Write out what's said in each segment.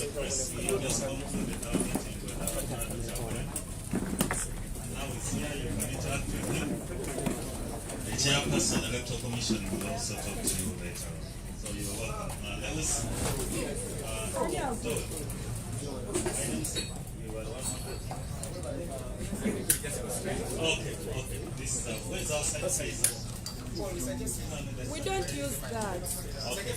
the press, we just concluded our meeting with our brother Jawara. And now it's here, you can interact with him. The chairperson electoral commission will also talk to you later on. So you're welcome. Lewis, okay. This is where's our sanitizer? We don't use that. Okay.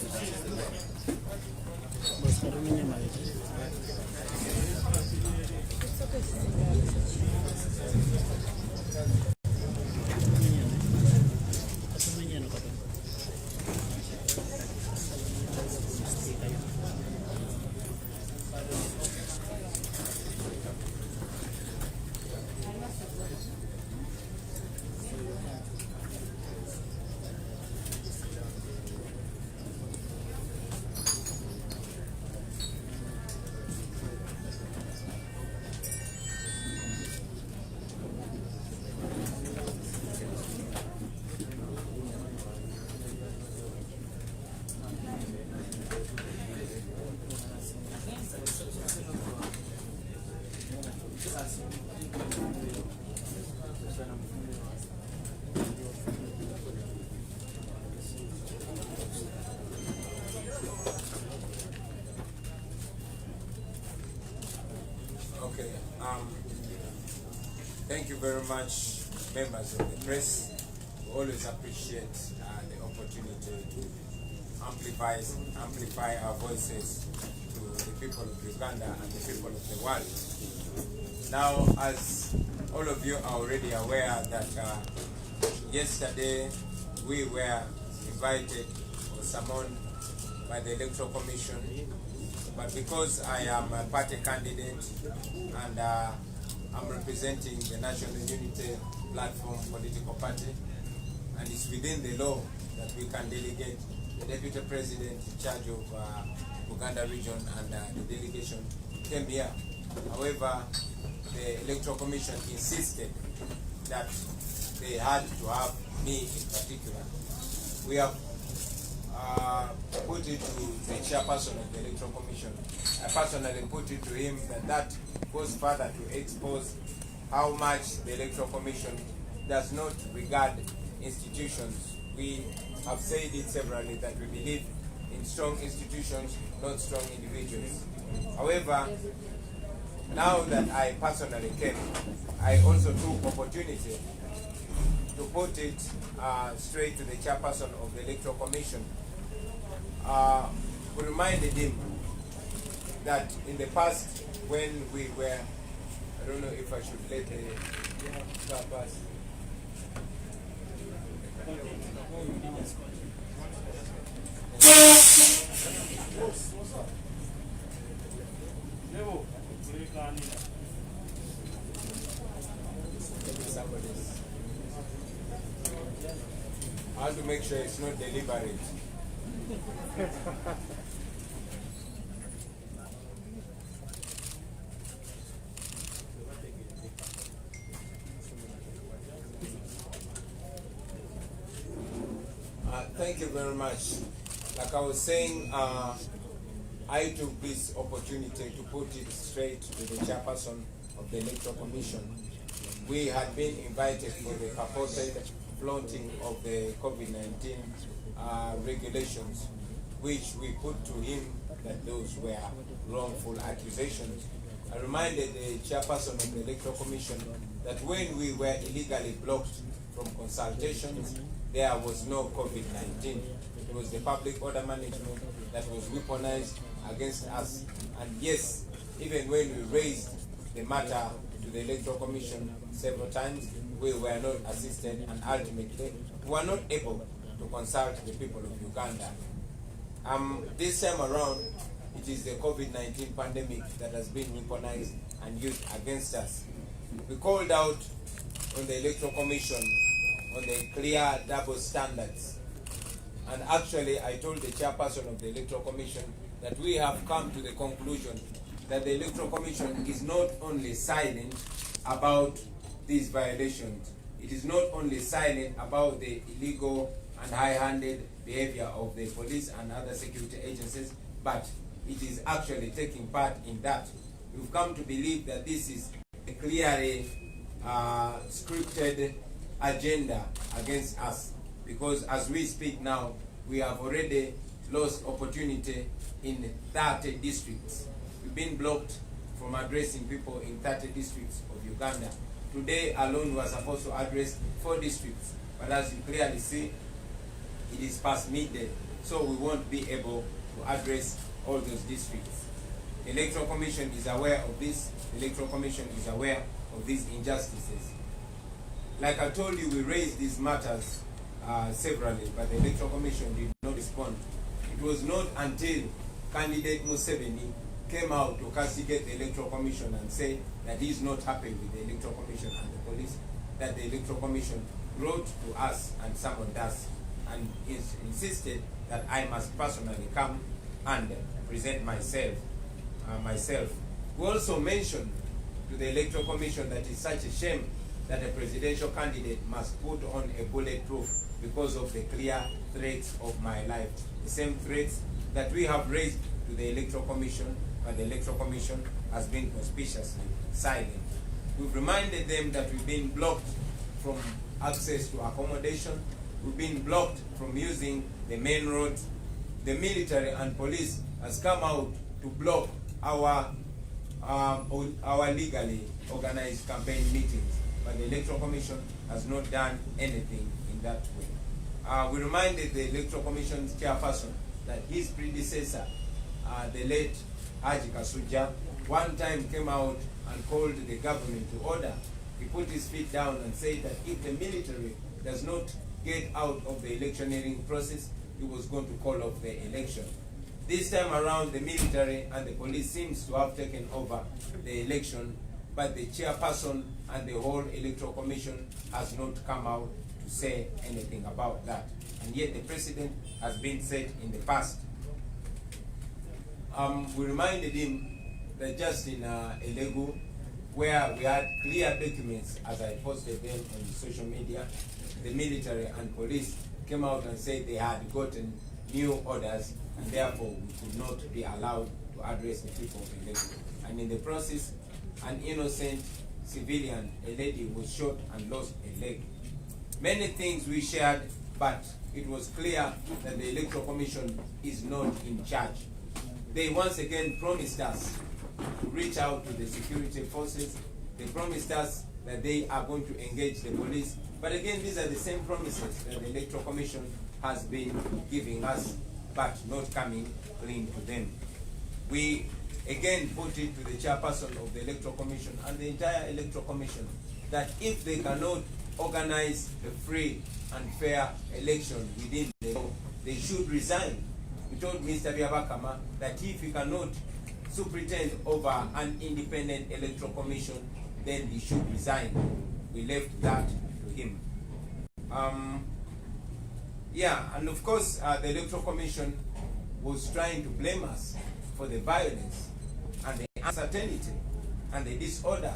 Okay, thank you very much, members of the press. We always appreciate the opportunity to amplify our voices to the people of Uganda and the people of the world. Now, as all of you are already aware that yesterday we were invited or summoned by the Electoral Commission, but because I am a party candidate and I'm representing the National Unity Platform political party, and it's within the law that we can delegate the Deputy President in charge of Uganda region, and the delegation came here. However, the Electoral Commission insisted that they had to have me in particular. We have put it to the chairperson of the Electoral Commission. I personally put it to him that goes further to expose how much the Electoral Commission does not regard institutions. We have said it severally that we believe in strong institutions, not strong individuals. However, now that I personally came, I also took opportunity to put it straight to the chairperson of the Electoral Commission. We reminded him that in the past, when we were, I don't know if I should let a car pass. I have to make sure it's not deliberate. Thank you very much. Like I was saying, I took this opportunity to put it straight to the chairperson of the Electoral Commission. We had been invited for the purported flaunting of the COVID-19 regulations, which we put to him that those were wrongful accusations. I reminded the chairperson of the Electoral Commission that when we were illegally blocked from consultations, there was no COVID-19. It was the public order management that was weaponized against us. And yes, even when we raised the matter to the Electoral Commission several times, we were not assisted, and ultimately we were not able to consult the people of Uganda. This time around, it is the COVID-19 pandemic that has been weaponized and used against us. We called out on the Electoral Commission on the clear double standards. And actually, I told the chairperson of the Electoral Commission that we have come to the conclusion that the Electoral Commission is not only silent about these violations, it is not only silent about the illegal and high-handed behavior of the police and other security agencies, but it is actually taking part in that. We've come to believe that this is a clearly scripted agenda against us, because as we speak now, we have already lost opportunity in 30 districts. We've been blocked from addressing people in 30 districts of Uganda. Today alone we are supposed to address 4 districts, but as you clearly see, it is past midday, so we won't be able to address all those districts. The Electoral Commission is aware of this. The Electoral Commission is aware of these injustices. Like I told you, we raised these matters severally, but the Electoral Commission did not respond. It was not until candidate Museveni came out to castigate the Electoral Commission and say that he is not happy with the Electoral Commission and the police, that the Electoral Commission wrote to us and summoned us and insisted that I must personally come and present myself. We also mentioned to the Electoral Commission that it's such a shame that a presidential candidate must put on a bulletproof because of the clear threats of my life. The same threats that we have raised to the Electoral Commission, but the Electoral Commission has been conspicuously silent. We've reminded them that we've been blocked from access to accommodation. We've been blocked from using the main roads. The military and police has come out to block our legally organized campaign meetings, but the Electoral Commission has not done anything in that way. We reminded the Electoral Commission's chairperson that his predecessor, the late Haji Kasuja, one time came out and called the government to order. He put his feet down and said that if the military does not get out of the electioneering process, he was going to call off the election. This time around, the military and the police seems to have taken over the election, but the chairperson and the whole Electoral Commission has not come out to say anything about that. And yet the precedent has been set in the past. We reminded him that just in Elegu, where we had clear documents, as I posted them on the social media, the military and police came out and said they had gotten new orders and therefore we could not be allowed to address the people of Elegu. And in the process, an innocent civilian, a lady, was shot and lost a leg. Many things we shared, but it was clear that the Electoral Commission is not in charge. They once again promised us to reach out to the security forces. They promised us that they are going to engage the police. But again, these are the same promises that the Electoral Commission has been giving us, but not coming clean to them. We again put it to the chairperson of the Electoral Commission and the entire Electoral Commission that if they cannot organize a free and fair election within the law, they should resign. We told Mr. Byabakama that if he cannot superintend over an independent Electoral Commission, then he should resign. We left that to him. And of course, the Electoral Commission was trying to blame us for the violence and the uncertainty and the disorder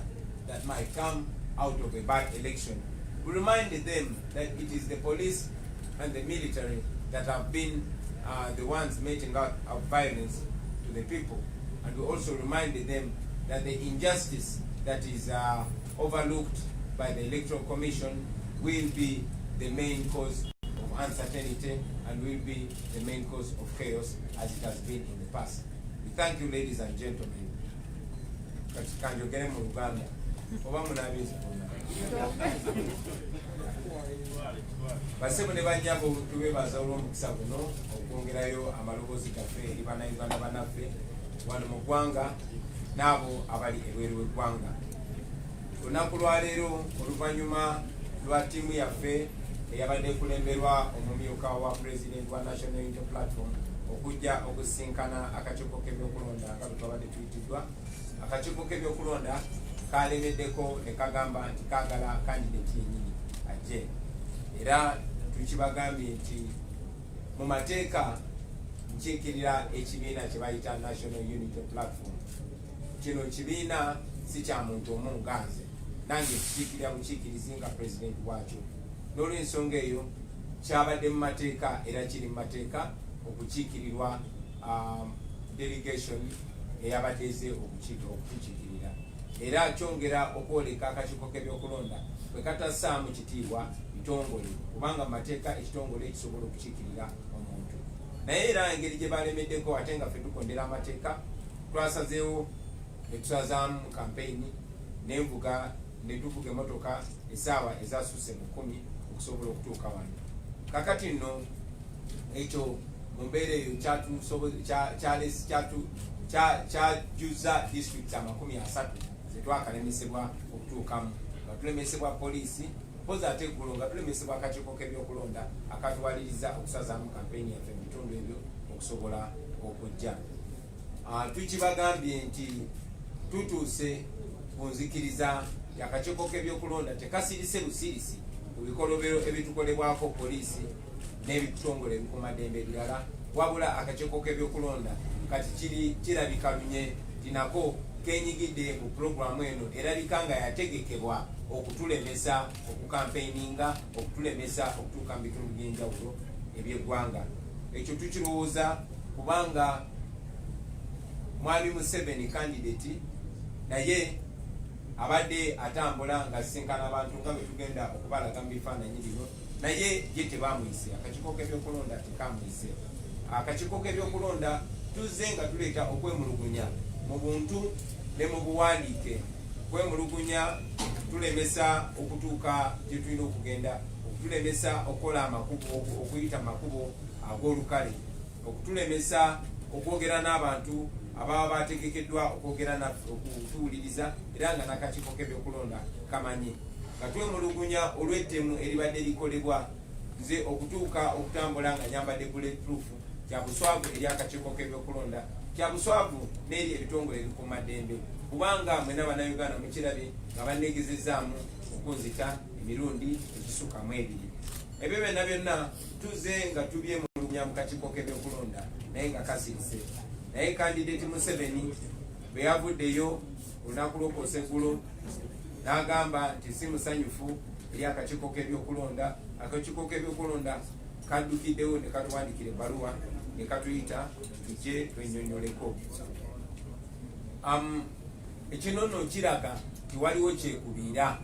that might come out of a bad election. We reminded them that it is the police and the military that have been the ones meting out of violence to the people. And we also reminded them that the injustice that is overlooked by the Electoral Commission will be the main cause of uncertainty and will be the main cause of chaos as it has been in the past. We thank you, ladies and gentlemen. Basebo ne banyabo tubebaza olw'omukisa guno okwongerayo amaloboozi gaffe eri bannayuganda bannaffe wano mu ggwanga n'abo abali ebweru w'eggwanga. Olunaku lwaleero oluvannyuma lwa ttiimu yaffe eyabadde ekulemberwa omumyuka wa President wa National Unity Platform okujja okusinkana akakiiko k'ebyokulonda nga twabadde tuyitiddwa. Akakiiko k'ebyokulonda kalemeddeko ne kagamba nti kaagala kandidate yennyini ajje. Era tukibagambye nti mu mateeka nkiikirira ekibiina kye bayita National Unity Platform. Kino kibiina si kya muntu omu nganze, nange kikiikirira bukiikirizi nga president wakyo. N'olw'ensonga eyo kyabadde mu mateeka era kiri mu mateeka okukiikirirwa delegation eyabadeze okukiikirira era kyongera okwoleka akakiiko k'ebyokulonda bwe katassaamu kitiibwa bitongole kubanga mu mateeka ekitongole kisobola okukiikirira omuntu naye era engeri gye balemeddeko ate nga ffe tukondera amateeka twasazeewo ne tusazaamu kampeyini n'envuga ne tuvuga emmotoka essaawa ezasusse mu 10 okusobola okutuuka wano kakati nno ekyo mu mbeera eyo kyajuza district 30 zetwakalemesebwa okutuukamu nga tulemesebwa poliisi pozi ate eggulo nga tulemesebwa akakiiko k'ebyokulonda akatuwaliriza okusazaamu kampeyini yaffe mu bitundu ebyo okusobola okujja. Tukibagambye nti tutuuse ku nzikiriza y'akakiiko k'ebyokulonda tekasirise busirisi ku bikolobero ebitukolebwako poliisi n'ebitongole ebikuumaddembe ebirala wabula akakiiko k'ebyokulonda kati kirabika lunye tinako kenyigidde mu puroguramu eno erabika nga yategekebwa okutulemesa okukampeininga okutulemesa okutuuka mu bitundu by'enjawulo eby'eggwanga. Ekyo tukirowooza kubanga mwami Museveni candidate naye abadde atambula nga asinkana abantu nga bwe tugenda okubalaga mu bifaananyi bino naye ye tebamwise akakiiko k'ebyokulonda tekamwise. Akakiiko k'ebyokulonda tuzze nga tuleeta okwemulugunya mu buntu ne mu buwandiike. Kwemulugunya tulemesa okutuuka gye tulina okugenda, okutulemesa okukola amakubo, okuyita makubo ag'olukale, okutulemesa okwogera n'abantu ababa bategekeddwa okwogera naffe okutuwuliriza era nga n'akakiiko k'ebyokulonda kamanyi nga twemulugunya olw'ettemu eribadde likolebwa nze okutuuka okutambula nga nyambadde bulletproof kya buswavu eri akakiiko k'ebyokulonda, kya buswavu n'eri ebitongole ebikuumaddembe kubanga mwena bannayuganda mukirabye nga bannegezezzaamu okunzita emirundi egisuka mu 2. Ebyo byonna byonna tuzze nga tubyemulugunya mu kakiiko k'ebyokulonda naye nga kasirise. Naye candidate Museveni bwe yavuddeyo olunaku lw'okwosa eggulo n'agamba nti si musanyufu eri akakiiko k'ebyokulonda. Akakiiko k'ebyokulonda kaddukiddewo ne katuwandikira ebbaluwa ne katuyita tujje twenyonyoleko. Ekino nno kiraga nti waliwo kyekubiira,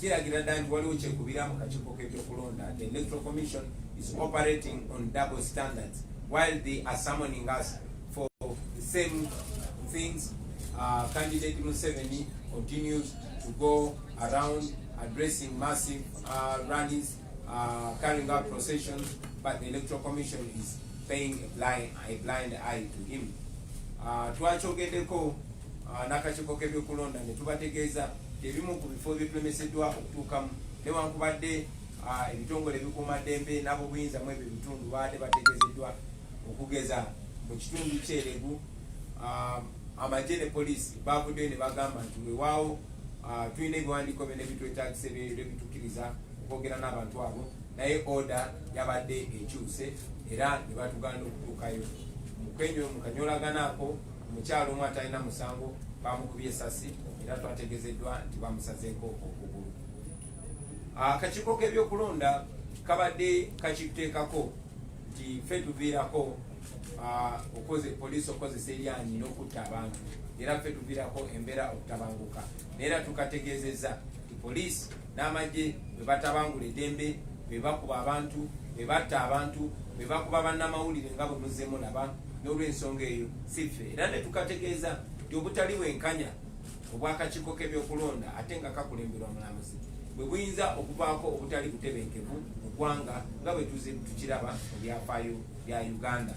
kiragira ddala nti waliwo kyekubiira mu kakiiko k'ebyokulonda. The Electoral Commission is operating on double standards while they are summoning us for the same things. Candidate Museveni continues to go around addressing massive rallies, carrying out processions, but the Electoral Commission is paying a blind eye to him. Twakyogeddeko n'akakiiko k'ebyokulonda ne tubategeeza ebimu ku bifo byetulemeseddwa okutuukamu newankubadde ebitongole ebikuumaddembe n'abo buyinza mu ebyo ebitundu baadde bategeezeddwa okugeza mu kitundu ky'Eregu. Amagye ne poliisi baavuddeyo ne bagamba nti weewaawo tulina ebiwandiiko byonna ebitwetagisa ebitukkiriza okwogera n'abantu abo, naye order yabadde ekyuse era ne batuganda okutuukayo. Mu kanyolagana ako omukyalo omu atalina musango bamukubye essasi era twategezeddwa nti bamusazeeko okugulu. Akakiiko k'ebyokulonda kabadde kakiteekako nti ffe tuviirako poliisi okozesa eryanyi n'okutta abantu era ffe tuviirako embeera okutabanguka. Era tukategeezezza nti poliisi n'amagye bwe batabangula eddembe, bwe bakuba abantu, bwe batta abantu, bwe bakuba bannamawulire nga bwe muzze mulaba, n'olw'ensonga eyo si ffe. Era ne tukategeeza nti obutali bwenkanya obw'akakiiko k'ebyokulonda ate nga kakulemberwa mulamuzi bwe buyinza okuvaako obutali butebenkevu mu ggwanga nga bwe tuzze tukiraba mu byafaayo bya Uganda.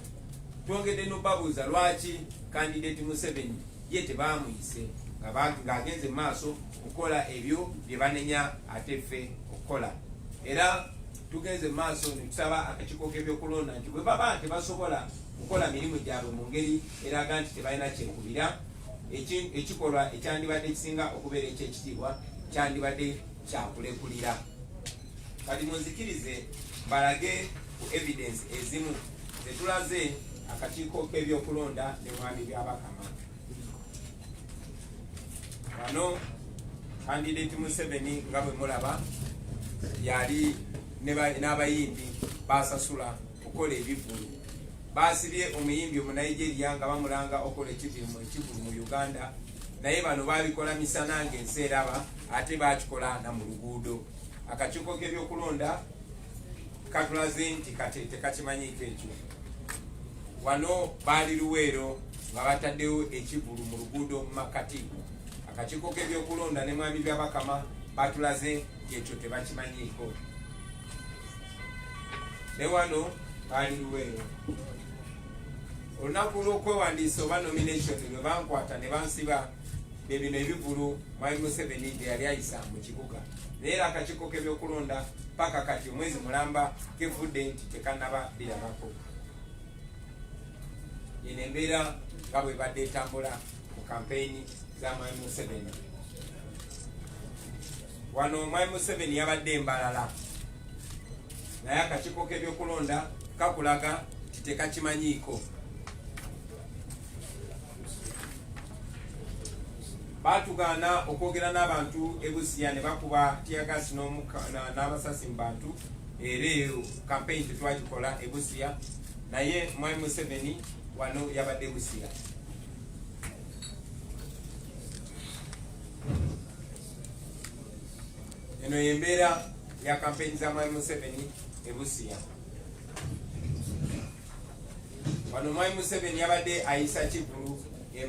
Twongedde n'obabuuza lwaki candidate Museveni ye tebamuyise ng'agenze mu maaso okukola ebyo bye banenya ate ffe okukola. Era tugenze mu maaso ne tusaba akakiiko k'ebyokulonda nti bwe baba tebasobola kukola mirimu gyabwe mu ngeri eraga nti tebalina kyekubira, ekikolwa ekyandibadde kisinga okubeera ekyekitiibwa kyandibadde kyakulekulira. Kati munzikirize balage ku evidence ezimu zetulaze akakiiko k'ebyokulonda ne mwami Byabakama. Wano candidate Museveni nga bwe mulaba yali n'abayimbi basasula okukola ebivulu basibye omuyimbi omunigeria nga bamulanga okola ekivulu mu Uganda naye bano babikola misana ng'ensi eraba ate bakikola na mu luguudo. Akakiiko k'ebyokulonda katulaze nti kate tekakimanyiiko ekyo. Wano baali Luweero nga bataddewo ekivulu mu luguudo mu Makati. Akakiiko k'ebyokulonda ne mwami Byabakama batulaze nti ekyo tebakimanyiiko. Ne wano baali Luweero. Olunaku lw'okwewandiisa oba nomination lwe bankwata ne bansiba bino ebivulu mwami Museveni gye yali ayisa mu kibuga. Naye era akakiiko k'ebyokulonda paka kati omwezi mulamba kevudde nti tekannaba birabako. Eno embeera nga bwe badde etambula mu kampeyini za mwami Museveni. Wano mwami Museveni yabadde Mbalala naye akakiiko k'ebyokulonda kakulaga nti tekakimanyiiko. Batugaana okwogera n'abantu ebusiya ne bakuba tiagasi n'abasasi mu bantu era eyo campaign tetwagikola ebusiya naye mwami Museveni wano yabadde ebusiya. Eno yembeera ya campaign za mwami Museveni ebusiya. Wano mwami Museveni yabadde ayisa kivulu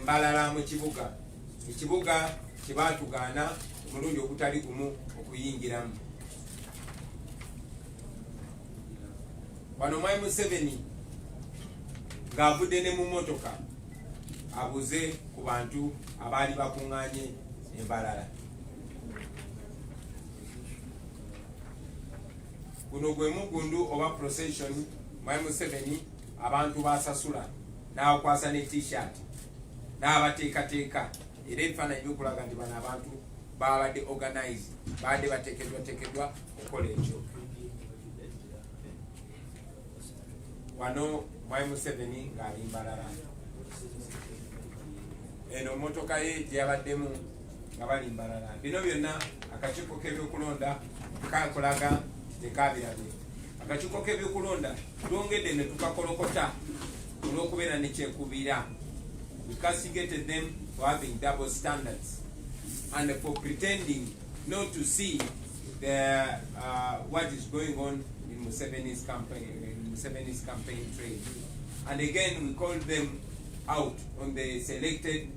Mbalala mu kibuga. Ekibuga kyebatugaana omulundi ogutali gumu okuyingiramu. Wano mwami Museveni ng'avudde ne mu mmotoka abuze ku bantu abaali bakuŋŋaanye Mbalala. Guno gwe mugundu oba procession mwami Museveni abantu basasula n'akwasa ne t-shirt n'abateekateeka. Era ebifaananyi byokulaga nti bano abantu babadde organize, babadde bateekeddwa okukola ekyo. Wano mwami Museveni ng'ali Mbalala. Eno mmotoka ye gye yabaddemu nga bali Mbalala. Bino byonna akakiiko k'ebyokulonda kakulaga tekabirabye. Akakiiko k'ebyokulonda twongedde ne tukakolokota olw'okubeera ne kyekubira. We castigated them for having double standards and for pretending not to see what is going on in Museveni's campaign trail. And again, we called them out on the selective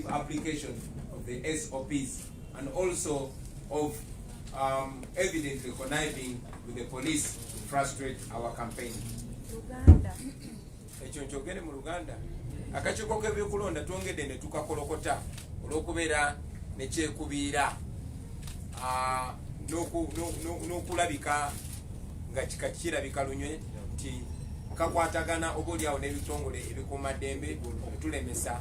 application of the SOPs and also of evidently conniving with the police to frustrate our campaign. Uganda. Ekyonkyogere mu Luganda. Akakiiko k'ebyokulonda twongedde ne tukakolokota olw'okubeera ne kyekubiira n'okulabika nga kirabika lunywe nti kakwatagana oboolyawo n'ebitongole ebikuumaddembe okutulemesa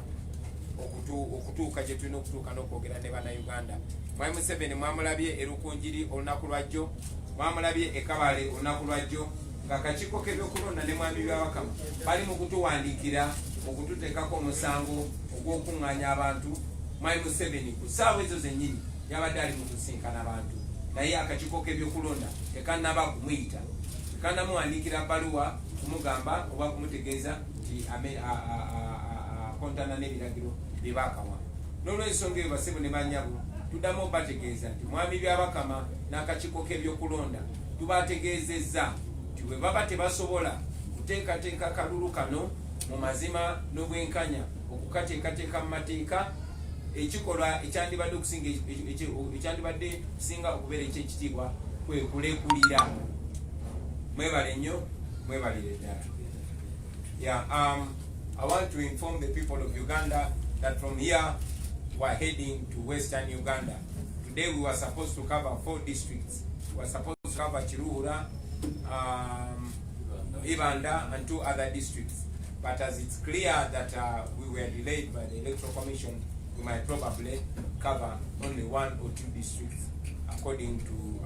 okutuuka gye tulina okutuuka n'okwogera ne bannayuganda. Mwami Museveni mwamulabye e Rukunjiri olunaku lwajjo, mwamulabye e Kabale olunaku lwajjo ng'akakiiko k'ebyokulonda ne mwami Byabakama bali mu kutuwandiikira okututeekako omusango ogw'okuŋŋaanya abantu. Mwami Museveni ku ssaawa ezo zennyini yabadde ali mu kusinkana abantu naye akakiiko k'ebyokulonda tekannaba kumuyita, tekannamuwandiikira bbaluwa kumugamba oba kumutegeeza nti kontana n'ebiragiro bye baakawa. N'olw'ensonga eyo basebo ne banyabo tuddamu obategeeza nti mwami Byabakama n'akakiiko k'ebyokulonda tubategeezezza nti bwe baba tebasobola kuteekateeka kalulu kano mu mazima n'obwenkanya okukateekateeka mu mateeka, ekikolwa ekyandibadde kusinga okubeera ekyekitiibwa kwe kulekulira. Mwebale nnyo, mwebalire ddala. I want to inform the people of Uganda that from here we are heading to Western Uganda. Today we were supposed to cover 4 districts. We were supposed to cover Chiruhura, Ibanda, and 2 other districts. But as it's clear that we were delayed by the Electoral Commission, we might probably cover only 1 or 2 districts according to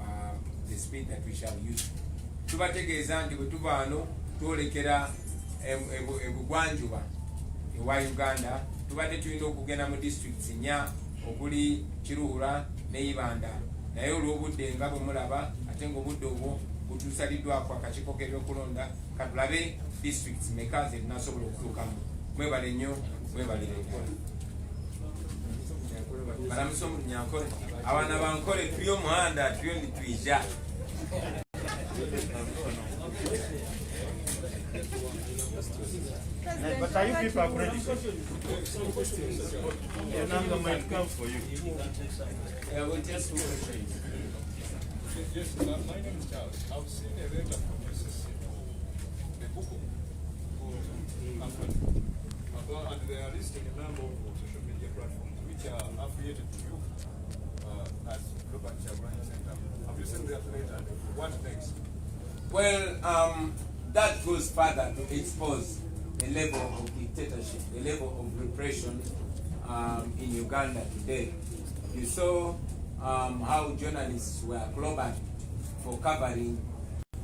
the speed that we shall use. Tubategeeza nti bwe tuva wano twolekera ebugwanjuba ewa Uganda, tubadde tulina okugenda mu districts 4 okuli Kiruhura ne Ibanda, naye olw'obudde nga bwe mulaba ate ng'obudde obwo kutusaliddwako akakiiko k'ebyokulonda katulabe districts meka ze tunasobola okutuukamu. Mwebale nnyo, mwebalire nnyo. Balamusa Nyankole, abaana bankole tuli omuhanda tuli nitwija. But are you people ready? Your number might come for you. Yeah, we'll just move the train. Yes, my name is Charles. I've seen a letter from SSC, the book company, and they are listing a number of social media platforms which are affiliated to you as Global Chabrani Center. Have you seen that letter? What next? Well, that goes further to expose the level of dictatorship, the level of repression in Uganda today. You saw how journalists were clobbered for covering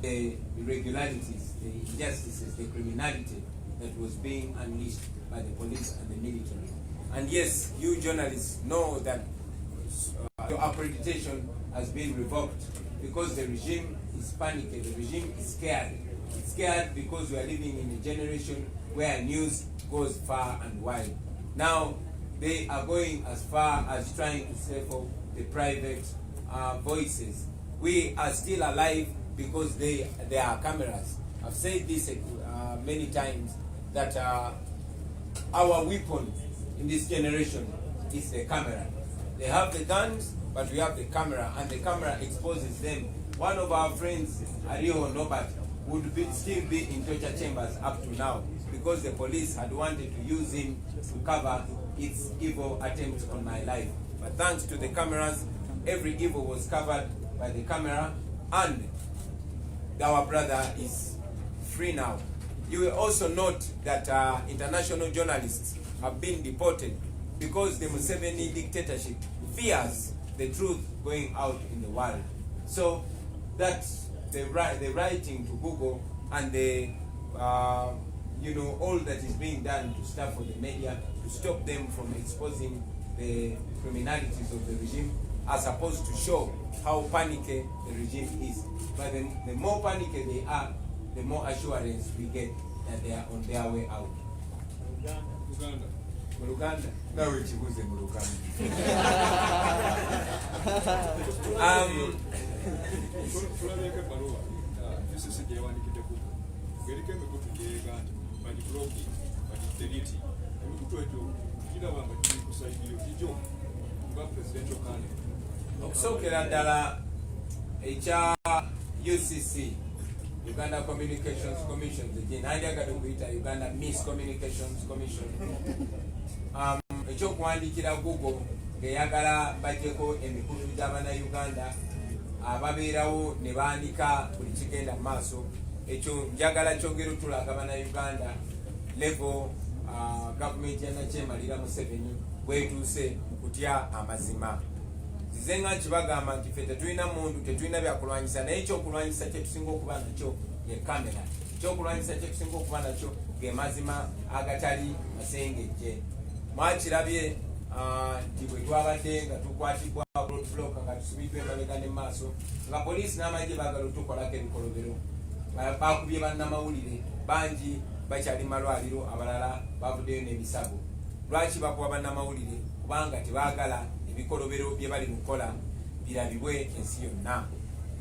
the irregularities, the injustices, the criminality that was being unleashed by the police and the military. And yes, you journalists know that your accreditation has been revoked because the regime is panicked, the regime is scared. It's scared because we are living in a generation where news goes far and wide. Now, they are going as far as trying to stifle the private voices. We are still alive because there are cameras. I've said this many times that our weapon in this generation is the camera. They have the guns, but we have the camera, and the camera exposes them. One of our friends, Ariho Nobat, would still be in torture chambers up to now because the police had wanted to use him to cover its evil attempts on my life. But thanks to the cameras, every evil was covered by the camera, and our brother is free now. You will also note that international journalists have been deported because the Museveni dictatorship fears the truth going out in the world. So that's the writing to Google and the all that is being done to stuff for the media to stop them from exposing the criminalities of the regime are supposed to show how panicky the regime is. But the more panicky they are, the more assurance we get that they are on their way out. Uganda. Uganda. No, which was in Uganda. Tulabeko ebbaluwa FCC gyewandiikidde kuko ng'eriko emikutu gy'Uganda bagibulooki bagideliti emikutu egyo giraba nga giri ku sayidi yo gijjo nga presidential candidate. Okusookera ddala ekya UCC, Uganda Communications Commission, najagala okuyita Uganda Miss Communications Commission, ekyokuwandiikira Google ng'eyagala bajjeko emikutu gy'Abannayuganda ababeerawo ne baandika buli kigenda mu maaso. Ekyo njagala kyogera otulaga Bannayuganda level gavumenti ya Nakyemalira Museveni bwetuuse kutya amazima. Nze nga kibagamba nti ffe tetulina muntu, tetulina byakulwanyisa, naye ekyokulwanyisa kyetusinga okuba nakyo ye kamera. Ekyokulwanyisa kyetusinga okuba nakyo ge mazima agatali masengejje. Mwakirabye nti bwe twabadde nga tukwatibwa roadblock nga tusibiddwa emabega ne maaso nga poliisi n'amagye baagala otukolako ebikolobero. Bakubye bannamawulire bangi bakyali malwaliro, abalala bavuddeyo n'ebisago. Lwaki bakuba bannamawulire? Kubanga tebaagala ebikolobero bye bali mukola birabibwe ensi yonna.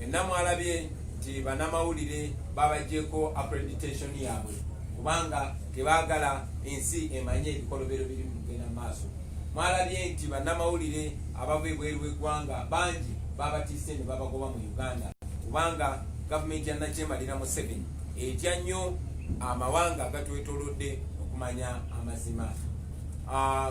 Enna mwalabye nti bannamawulire babaggyeko accreditation yaabwe kubanga tebaagala ensi emanye ebikolobero biri mugenda maaso. Mwalabye nti bannamawulire abava ebweru w'eggwanga bangi babatiise ne babagoba mu Uganda kubanga gavumenti ya Nakyemalira Museveni etya nnyo amawanga agatwetoolodde okumanya amazima.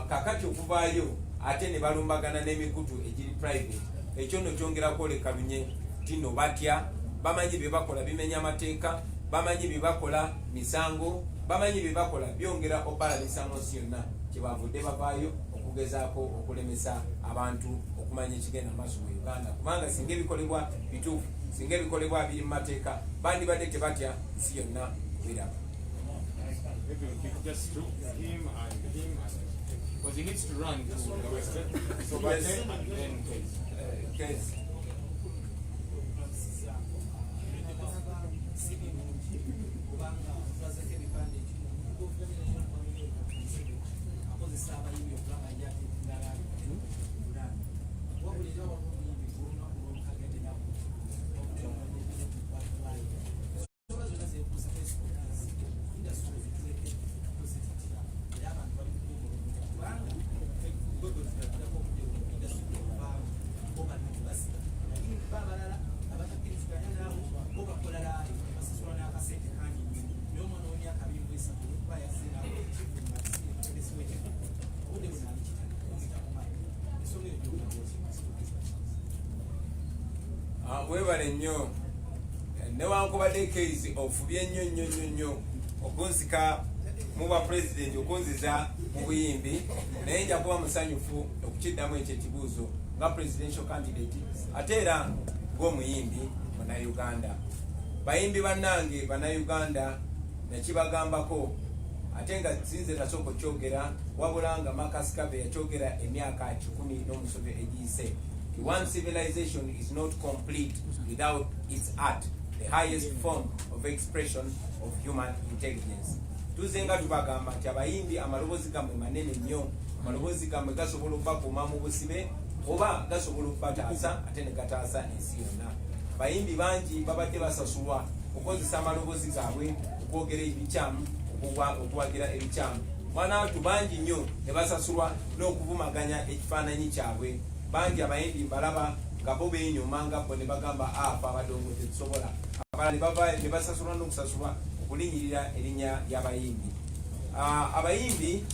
Kakati okuvaayo ate ne balumbagana n'emikutu egiri private, ekyo nno kyongera kwoleka lunye nti nno batya, bamanyi bye bakola bimenya amateeka, bamanyi bye bakola misango, bamanyi bye bakola byongera obalamisa mu nsi yonna. Kyebavudde bavaayo okugezaako okulemesa abantu okumanya ekigenda maaso mu Uganda kubanga singa ebikolebwa bituufu, singa ebikolebwa biri mu mateeka, bandibadde tebatya nsi yonna kubiraba. Maybe we can just do him and because he needs to run to the western. So Yes. and then case. Case. Webale nnyo newankubadde case ofubye nnyo okunsika mu bwa president okunziza mu buyimbi naye nja kuba musanyufu okukiddamu ekyo ekibuuzo nga presidential candidate ate era ng'omuyimbi Munnayuganda. Bayimbi bannange Bannayuganda nakibagambako ate nga sinze nasooka okyogera wabula nga Marcus Garvey yakyogera emyaka 10 egiyise. One civilization is not complete without its art, the highest form of expression of human intelligence. Tuzenga tubagamba nti abayimbi amaloboozi gammwe manene nnyo, amaloboozi gammwe gasobola okubakuuma mu busibe oba gasobola okubataasa ate ne gataasa ensi yonna. Abayimbi bangi babadde basasulwa okukozesa amaloboozi gaabwe okwogera ebikyamu, okuwagira ebikyamu. Bantu bangi nnyo ne basasulwa n'okuvumaganya ekifaananyi kyabwe. Bangi abayimbi mbalaba nga bo beenyuma nga bo ne bagamba afa abadongo tetusobola. Abalala ne basasulwa n'okusasulwa okulinyirira erinnya ly'abayimbi. Abayimbi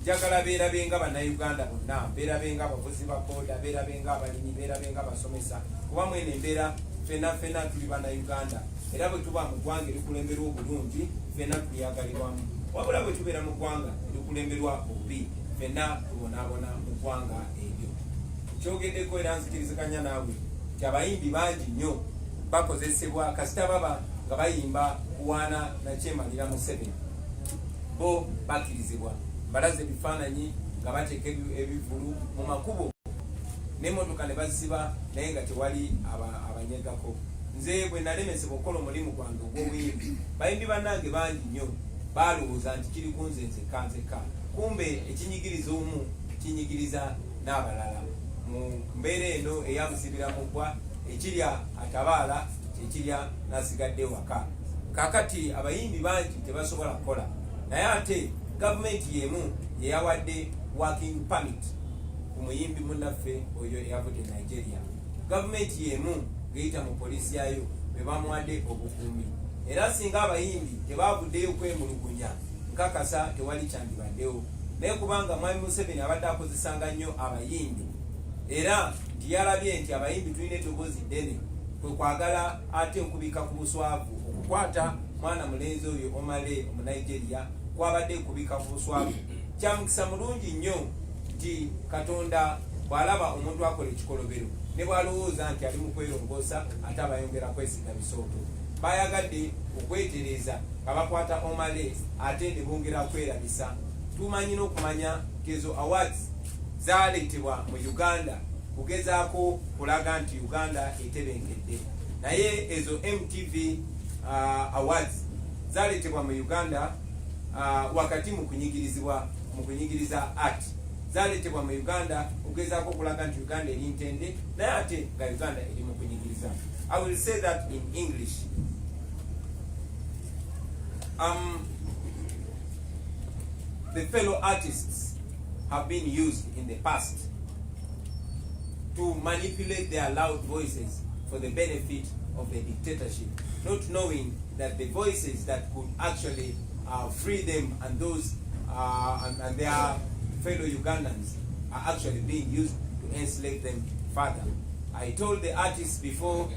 njagala beerabenga Bannayuganda bonna, beerabenga abavuzi ba booda, beerabenga abalimi, beerabenga abasomesa, kuba mwene embeera ffenna tuli Bannayuganda. Era bwe tuba mu ggwanga erikulemberwa obulungi ffenna tuyagalirwamu, wabula bwe tubeera mu ggwanga erikulemberwa obubi ffenna tubonaabona mu ggwanga eryo. Kyogeddeko era nzikiriziganya naawe nti abayimbi bangi nnyo bakozesebwa kasita baba nga bayimba kuwaana nakyemalira mu 7 bo bakkirizibwa balaze ebifaananyi nga bateeka ebivulu mu makubo n'emmotoka ne bazisiba naye nga tewali abanyegako. Nze bwe nalemesebwa okukola omulimu gwange ogw'obuyimbi, bayimbi bannange bangi nnyo baalowooza nti kiri ku nze nzekka, kumbe ekinyigiriza omu kinyigiriza n'abalala. Mu mbeera eno eyamusibira mu ggwa, ekirya atabaala kyekirya n'asigadde waka. Kaakati abayimbi bangi tebasobola kukola, naye ate gavumenti y'emu yeyawadde working permit ku muyimbi munnaffe oyo eyavudde Nigeria. Gavumenti y'emu ng'eyita mu poliisi yayo be bamuwadde obukuumi. Era singa abayimbi tebaavuddeyo kwemulugunya, nkakasa tewali kyandibaddewo. Naye kubanga Mwami Museveni abadde akozesanga nnyo abayimbi, era nti yalabye nti abayimbi tulina eddoboozi ddene, kwe kwagala ate okubika ku buswavu, okukwata mwana mulenzi oyo Omale Omunigeria kwabadde kubika ku buswavu. Kyamukisa mulungi nnyo nti Katonda bw'alaba omuntu akola ekikolobero ne bw'alowooza nti ali mu kwerongoosa ate abayongera kwesiga bisooto. Bayagadde okwetereeza nga bakwata Omale ate ne bongera kwerabisa. Tumanyi n'okumanya kezo awards zaaleetebwa mu Uganda kugezaako kulaga nti Uganda etebenkedde, naye ezo MTV awards zaaleetebwa mu Uganda wakati mu kunyigiriza art. Zaaleetebwa mu Uganda okugezaako okulaga nti Uganda eri ntende, naye ate nga Uganda eri mu kunyigiriza. I will say that in English. The fellow artists have been used in the past to manipulate their loud voices for the benefit of the dictatorship, not knowing that the voices that could actually free them and those and their fellow Ugandans are actually being used to enslave them further. I told the artists before,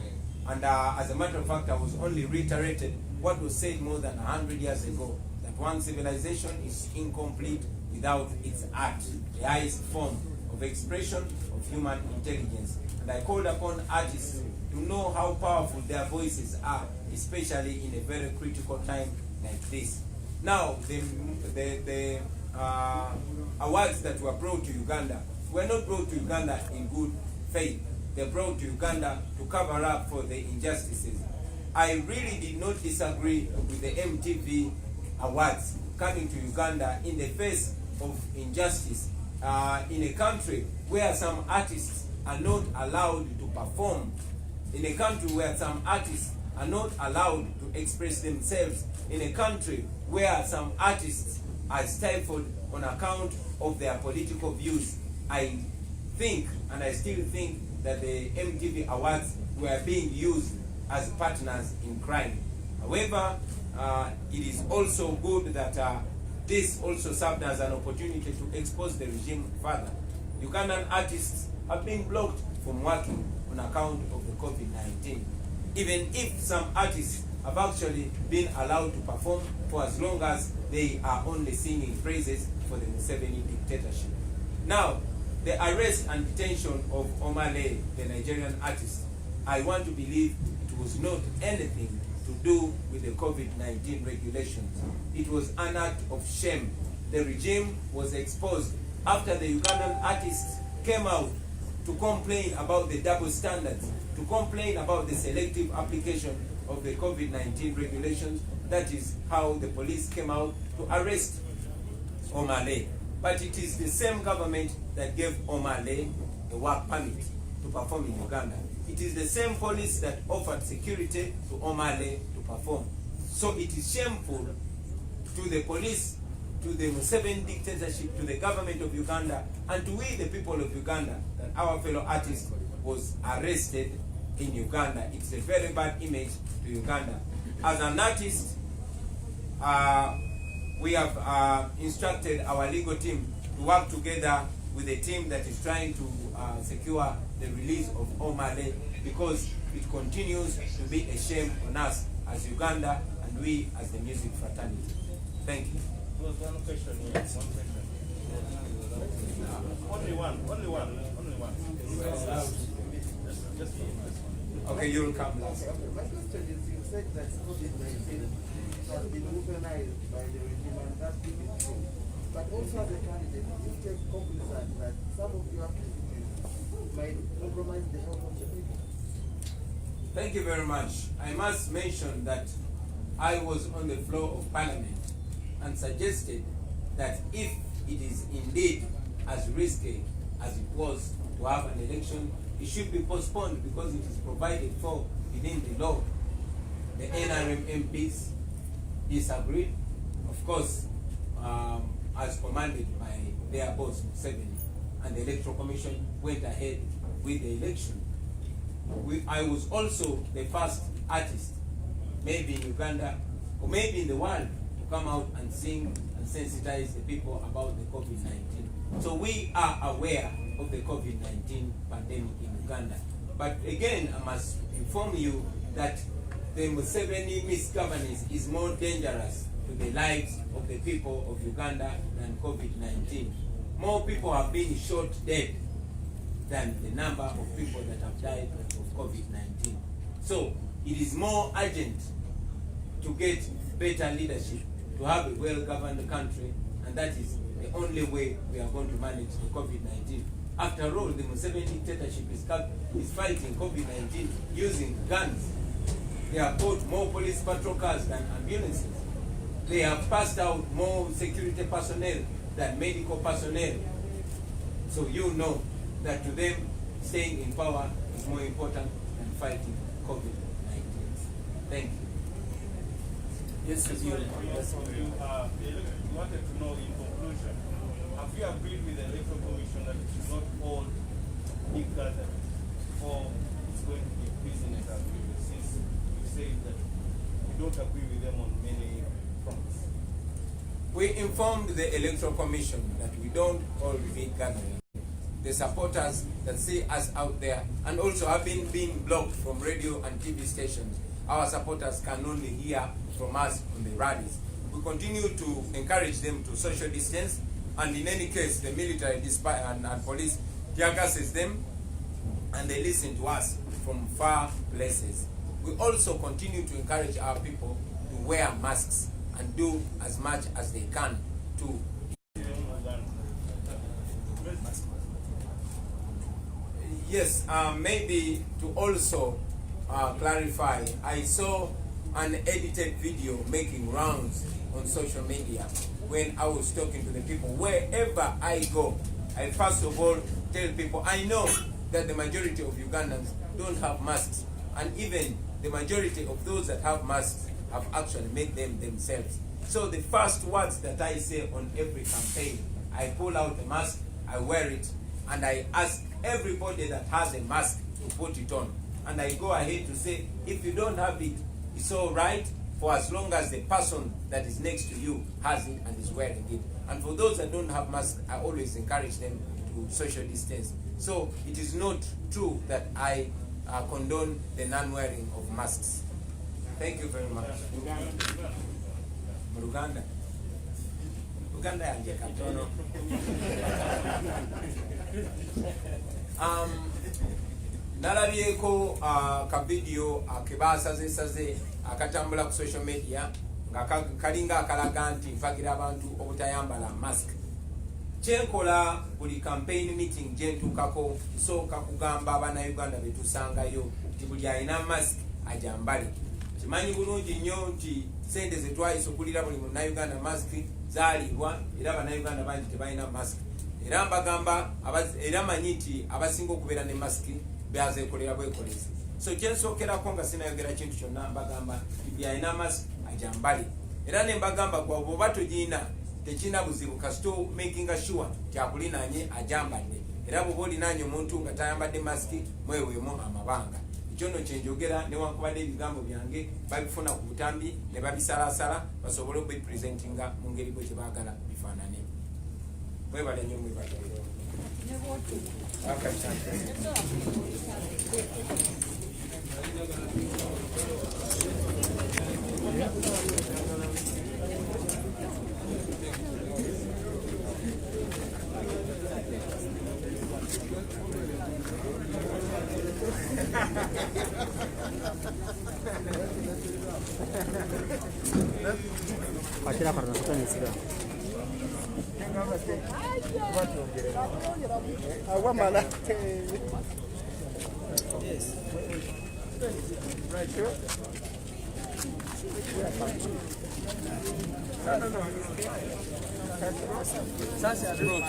and as a matter of fact, I was only reiterated what was said more than 100 years ago, that one civilization is incomplete without its art, the highest form of expression of human intelligence. And I called upon artists to know how powerful their voices are, especially in a very critical time like this. Now, the awards that were brought to Uganda were not brought to Uganda in good faith. They brought to Uganda to cover up for the injustices. I really did not disagree with the MTV awards coming to Uganda in the face of injustice in a country where some artists are not allowed to perform, in a country where some artists are not allowed to express themselves, in a country where some artists are stifled on account of their political views. I think, and I still think, that the MTV awards were being used as partners in crime. However, it is also good that this also served as an opportunity to expose the regime further. Ugandan artists have been blocked from working on account of the COVID-19. Even if some artists have actually been allowed to perform for as long as they are only singing praises for the Museveni dictatorship. Now, the arrest and detention of Omale, the Nigerian artist, I want to believe it was not anything to do with the COVID-19 regulations. It was an act of shame. The regime was exposed after the Ugandan artists came out to complain about the double standards, to complain about the selective application of the COVID-19 regulations. That is how the police came out to arrest Omale. But it is the same government that gave Omale a work permit to perform in Uganda. It is the same police that offered security to Omale to perform. So it is shameful to the police, to the Museveni dictatorship, to the government of Uganda, and to we the people of Uganda, that our fellow artist was arrested in Uganda. It's a very bad image to Uganda. As an artist, we have instructed our legal team to work together with a team that is trying to secure the release of Omale, because it continues to be a shame on us as Uganda and we as the music fraternity. Thank you. There was one question here. One question. Only one. Just one. Okay, you'll come last. My question is, you said that COVID-19 has been weaponized by the regime, and that is true. But also as a candidate, you take cognizance that some of your activities might compromise the health of the people. Thank you very much. I must mention that I was on the floor of Parliament and suggested that if it is indeed as risky as it was to have an election, it should be postponed because it is provided for within the law. The NRM MPs disagreed, of course, as commanded by their boss, Museveni, and the Electoral Commission went ahead with the election. I was also the first artist, maybe in Uganda, or maybe in the world, to come out and sing and sensitize the people about the COVID-19. So we are aware of the COVID-19 pandemic in Uganda. But again, I must inform you that the Museveni misgovernance is more dangerous to the lives of the people of Uganda than COVID-19. More people have been shot dead than the number of people that have died of COVID-19. So it is more urgent to get better leadership, to have a well-governed country, and that is the only way we are going to manage the COVID-19. After all, the Museveni dictatorship is fighting COVID-19 using guns. They have bought more police patrol cars than ambulances. They have passed out more security personnel than medical personnel. So you know that to them, staying in power is more important than fighting COVID-19. Thank you. Yes, You wanted to know, in conclusion, have you agreed with the Electoral Commission that it is not all big gathering, or it's going to be business as usual, since you say that you don't agree with them on many fronts? We informed the Electoral Commission that we don't hold big gatherings. The supporters that see us out there and also have been being blocked from radio and TV stations, our supporters can only hear from us on the rallies. We continue to encourage them to social distance, and in any case, the military and police tear gases them, and they listen to us from far places. We also continue to encourage our people to wear masks and do as much as they can to yes, maybe to also clarify, I saw an edited video making rounds on social media when I was talking to the people. Wherever I go, I first of all tell people, I know that the majority of Ugandans don't have masks, and even the majority of those that have masks have actually made them themselves. So the first words that I say on every campaign, I pull out the mask, I wear it, and I ask everybody that has a mask to put it on. And I go ahead to say, if you don't have it, it's all right, for as long as the person that is next to you has it and is wearing it. And for those that don't have masks, I always encourage them to social distance. So it is not true that I condone the non-wearing of masks. Thank you very much. Uganda. Uganda yanje katono. Nalabyeko ka video kebasaze akatambula ku social media nga kalinga akalaga nti nfagira abantu obutayambala mask. Kyenkola buli campaign meeting gyentuukako nsooka kugamba Abannayuganda betusangayo nti buli alina mask ajambale. Kimanyi bulungi nnyo nti sente zetwayise okulira buli Munnayuganda mask zaalibwa era Abannayuganda bangi tebalina mask. Era mbagamba era manyi nti abasinga okubeera ne mask byazeekolera bwekolezi. So kyensookerako nga sinayogera kintu kyonna mbagamba buli alina mask ajambale. Era ne mbagamba gwa bw'oba togiina tekina buzibu kasito making sure kyakulinanye ajambadde. Era bw'oba olinanye omuntu nga tayambadde mask mweweemu amabanga. Ekyono kyenjogera newankubadde ebigambo byange babifuna ku butambi ne babisalaasala basobole okubipresentinga mu ngeri bwe kyebaagala bifaanane. Mwebale nnyo mwebale. Akhirnya karena kita nih sudah. Awak malah. Yes. Right here. No. Sasa bro.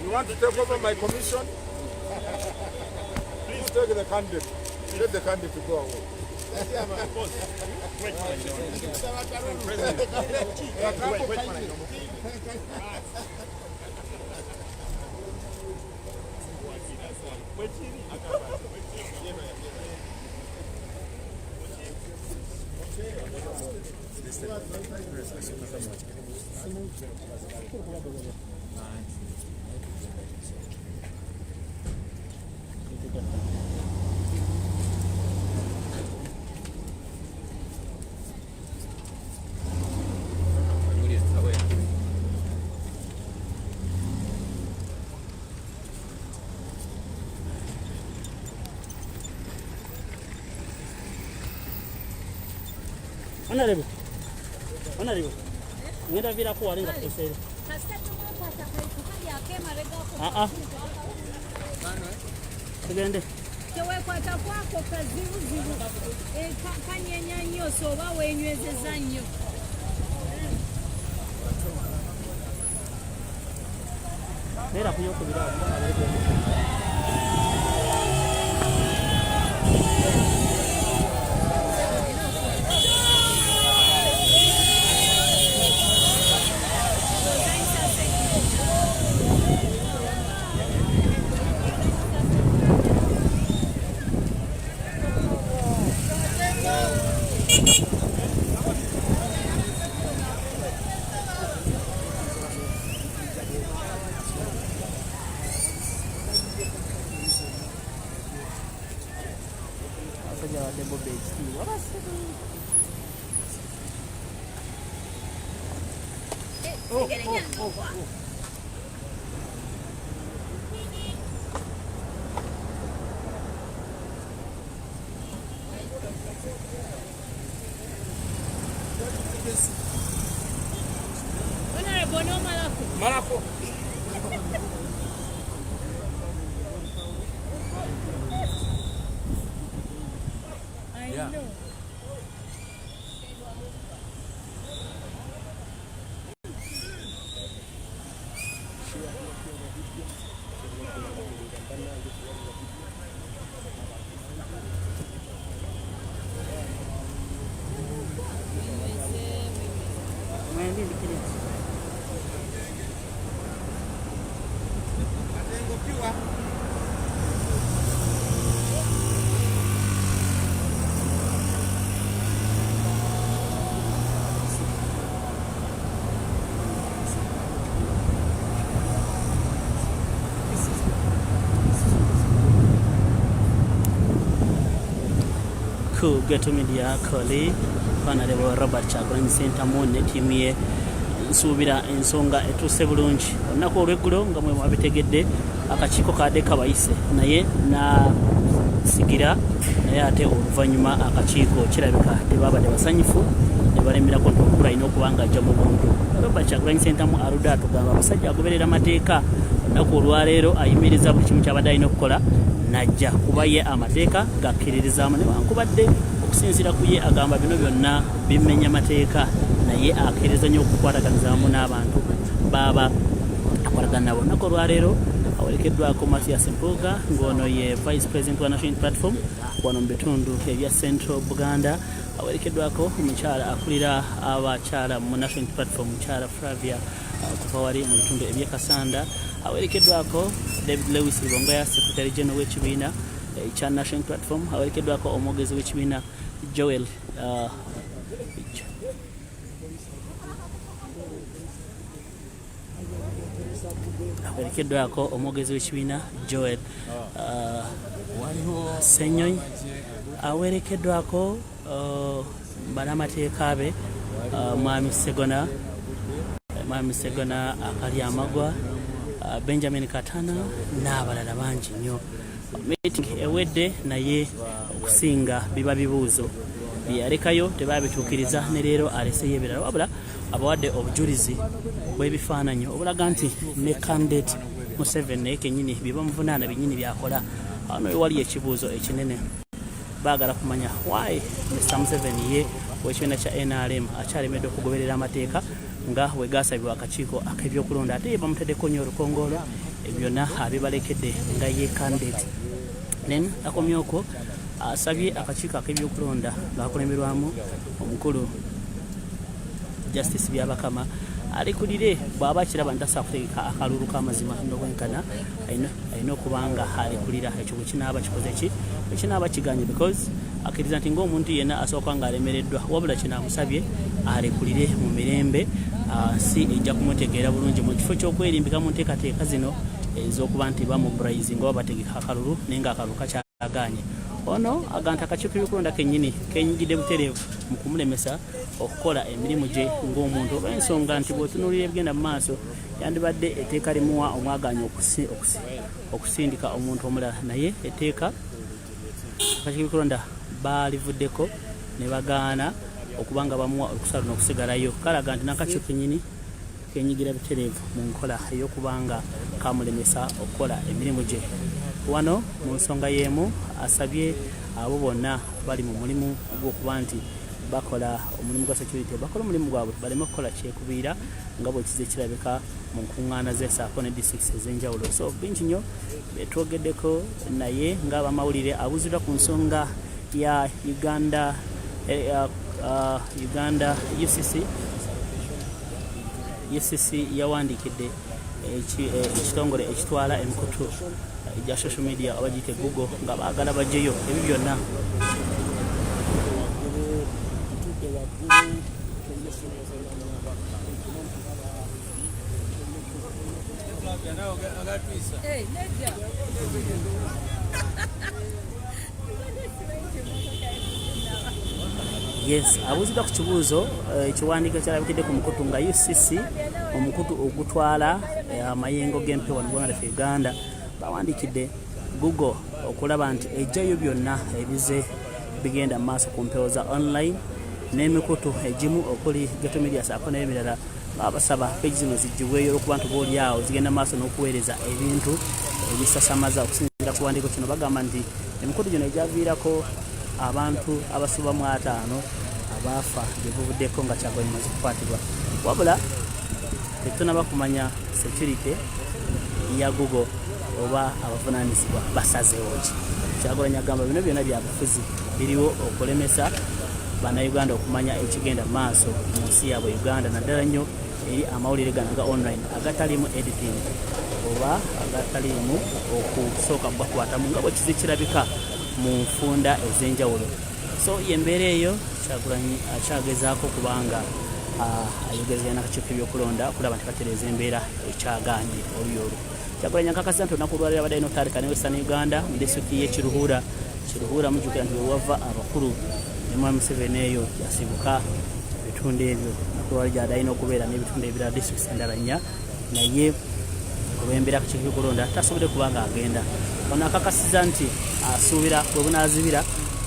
You want to take over my commission? Please take the candidate. Let the candidate to go away. Honorable. Ngenda vira ko walinga kusera. Tugende. Tewekwata kwako kazibuzibu kanyenya nnyo soba wenywezeza nnyo. Era kuyokubira. abasajja badde Bobi ekitiibwa basibu. Honorable, no malako. I know. Ku Geto Media Koli Honorable Robert Chagulanyi Ssentamu ne ttiimu ye nsuubira ensonga etuuse bulungi. Olunaku olw'eggulo nga mwe mwabitegedde akakiiko kaadde kabayise naye nasigira naye ate oluvannyuma akakiiko kirabika tebaabadde basanyufu ne balemerako nti omukulu alina okuba nga ajja mu buntu. Robert Chagulanyi Ssentamu aludde atugamba abasajja agoberera amateeka. Olunaku olwaleero ayimiriza buli kimu kyabadde alina okukola najja kuba ye amateeka gakkiririzaamu newankubadde okusinziira ku ye agamba bino byonna bimenya amateeka naye akkiriza nnyo okukwataganizaamu n'abantu baba akwatagana nabo. Olunaku olwaleero awerekeddwako Mathias Mpuuga ng'ono ye Vice President wa National Platform wano mu bitundu ebya Central Buganda. Awerekeddwako omukyala akulira abakyala mu National Platform mukyala Flavia kuva wali mu bitundu eby'e Kasanda. Awerekeddwako David Lewis Libongaya Secretary General w'ekibiina ekya National Platform. Awerekeddwako omwogezi w'ekibiina Joel awerekeddwako omwogezi w'ekibiina Joel Senyoy. Awerekeddwako bannamateeka be Mwami Segona akali amagwa Benjamin Katana n'abalala bangi nnyo. Meeting ewedde naye okusinga biba bibuuzo byeyalekayo tebabituukiriza ne leero aleseyo ebirala wabula abawadde obujulizi bw'ebifaananyi obulaga nti ne candidate Museveni naye kennyini bye bamuvunaana byennyini byakola. Wano wewali ekibuuzo ekinene baagala kumanya why Mr. Museveni ye w'ekibiina kya NRM akyalemedde okugoberera amateeka nga we gaasabibwa akakiiko ak'ebyokulonda ate ye bamuteddeko nnyo olukongoolo byonna abibalekedde nga ye candidate. Then akomyeko asabye akakiiko ak'ebyokulonda ng'akulemberwamu omukulu Justice Byabakama alikulire bw'aba kiraba ntasa kutegeka akalulu k'amazima n'obwenkana alina okuba nga alikulira ekyo bwe kinaaba kikoze ki ekinaaba kiganye because akkiriza nti ng'omuntu yenna asooka ng'alemereddwa wabula kinaamusabye alekulire mu mirembe si ejja kumutegeera bulungi mu kifo ky'okwerimbika mu nteekateeka zino ez'okuba nti bamuburayizi nga babategeka akalulu naye ng'akalulu kakyaganye. Ono aganta akakiiko k'ebyokulonda kennyini kenyigidde butereevu mu kumulemesa okukola emirimu gye ng'omuntu oba ensonga nti bw'otunuulira ebigenda mu maaso yandibadde etteeka limuwa omwaganya okusindika omuntu omulala naye etteeka akakiiko k'ebyokulonda baalivuddeko ne bagaana okuba nga bamuwa okusala n'okusigalayo. Kalaga nti n'akakiiko kennyini kenyigira butereevu mu nkola ey'okuba nga kamulemesa okukola emirimu gye. Wano mu nsonga y'emu asabye abo bonna bali mu mulimu gw'okuba nti bakola omulimu gwa security bakola omulimu gwabwe baleme kukola kyekubiira nga bwe kize kirabika mu nkuŋŋaana z'esaako ne districts ez'enjawulo. So bingi nnyo betwogeddeko naye ng'abamawulire abuuziddwa ku nsonga ya Uganda UCC yawandiikidde ekitongole ekitwala emikutu egya social media oba giyite Google nga baagala bajjeyo ebyo byonna. Hey, Yes, abuzidde ku kibuuzo ekiwandiiko kyalabikidde ku mukutu nga UCC omukutu ogutwala amayengo g'empewo mu ggwanga lyaffe Uganda bawandikidde Google okulaba nti ejjayo byonna ebize bigenda mu maaso ku mpewo za online n'emikutu egimu okuli Geto Media saako n'ebirala babasaba peegi zino zigibweyo olwokuba nti boolyawo zigenda maaso n'okuweereza ebintu ebisasamaza okusinziira ku kiwandiiko kino bagamba nti emikutu gino egyaviirako abantu abasuba mu 5 abaafa gyebuvuddeko nga Kyagulanyi maze kukwatibwa wabula tetunaba kumanya security ya Google oba abavunaanyizibwa basazeewo ki. Kyagulanyi agamba bino byonna byabufuzi biriwo okulemesa bannayuganda okumanya ekigenda mu maaso mu nsi yaabwe Uganda naddala nnyo eri amawulire gano aga online agatalimu editing oba agatalimu okusooka bakwatamu nga bwe kizikirabika mu nfunda ez'enjawulo. So yembeera eyo Kyagulanyi akyagezaako kubanga ayogereza n'akakiiko k'ebyokulonda okulaba nti katereeza embeera ekyagaanye oluyolu. Kyagulanyi akakasa nti olunaku olwaliro abadde n'otandika ne Western Uganda mu disitulikiti y'e Kiruhura mujjukira nti wewava abakulu ne Mwami Museveni eyo yasibuka ebitundu ebyo olunaku olwali gy'adalina okubeera n'ebitundu ebirala disitulikiti endala 4 naye olw'embeera akakiiko k'ebyokulonda tasobodde kubanga agenda. Ono akakasiza nti asuubira bwe bunaazibira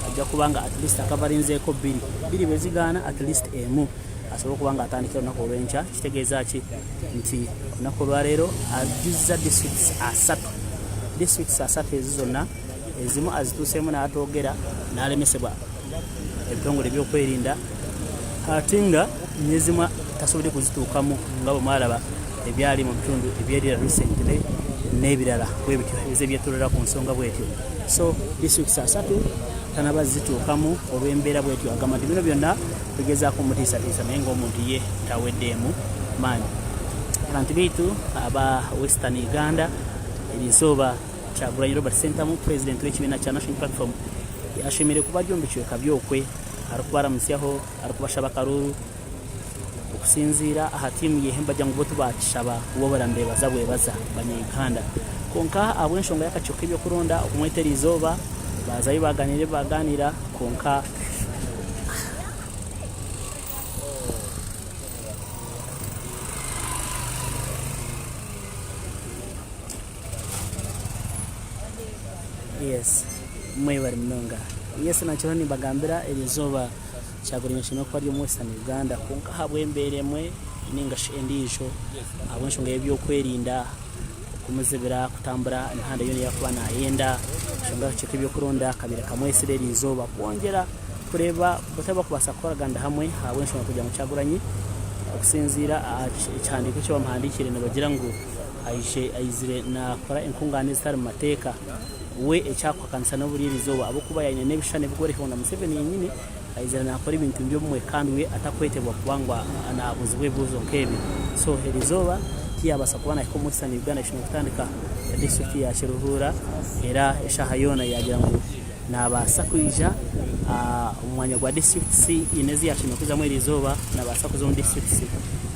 ajja kubanga at least akavalinzeeko 2 bwe zigaana at least emu asobole okuba nga atandikira olunaku olw'enkya. Kitegeeza ki nti olunaku olwaleero ajjuzza disitulikiti 3 ezo zonna ezimu azituuseemu n'atoogera n'alemesebwa ebitongole by'okwerinda ate nga n'ezimu tasobodde kuzituukamu nga bwe mwalaba ebyali mu bitundu ebyerira recently n'ebirala bwe bityo ebize byetolera ku nsonga bwetyo. So disitulikiti 3 tanaba zituukamu olw'embeera bwetyo agamba nti bino byonna bigezaako mutiisatiisa naye ng'omuntu ye taweddeemu maanyi. Abantu baitu aba Western Uganda erizooba Kyagulanyi Robert Sentamu pulezidenti w'ekibiina kya National Platform yashimire kuba jombi kiweka byokwe arikubaramusyaho arikubashaba kalulu okusinziira aha tiimu yehemba jangu botu bakishaba wobala mbebaza bwebaza banyayuganda konka abw'enshonga y'akakiiko k'ebyokulonda okumwetera izooba bazayo baganira konka yes mwebali munonga yes nakyo nibagambira erizooba Kyagulanyi kino kwa lyo Western Uganda konka habwembeeremwe ninga endiijo abw'enshonga y'ebyokwerinda okumuzibira kutambula emihanda yona yakuba nayenda ensonga y'akakiiko k'ebyokulonda kabira kamwesire erizooba kwongera kureba butaba kubasa kukolaganda hamwe habw'enshonga kujja mu Kyagulanyi okusinziira ekihandiiko kye bamuhandiikire ne bagira ngu aizire nakola enkungaana ezitali mu mateeka we ekyakwakanisa n'obuli erizooba abokuba yalina n'ebishushani ebigoreka nga Museveni yennyini aizira nakola ebintu by'omumwe kandi we atakwetebwa kubanga anaabuzibwa ebibuuzo nk'ebyo. So erizooba tiyabasa kuba nahika mu Western Uganda kino okutandika disitulikiti ya Kiruhura era eshaha yoona yagira ngu nabaasa kwija omwanya gwa disitulikiti inezi yakino okuzamu erizooba nabaasa kuza mu disitulikiti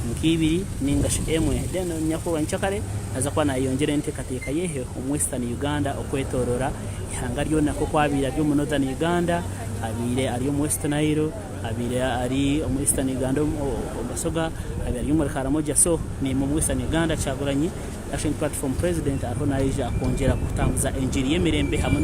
nk'ibiri ninga emwe then nyakuba nkyakale aza kuba nayongera enteekateeka yehe omu Western Uganda okwetoolora ihanga lyonna kwabira ly'omu Northern Uganda abire ali omu West Nile abire ali omu Eastern Uganda omusoga abire ali omu Karamoja. So ni mu Western Uganda Kyagulanyi National Platform President ariho naija akongera kutambuza enjiri y'emirembe hamwe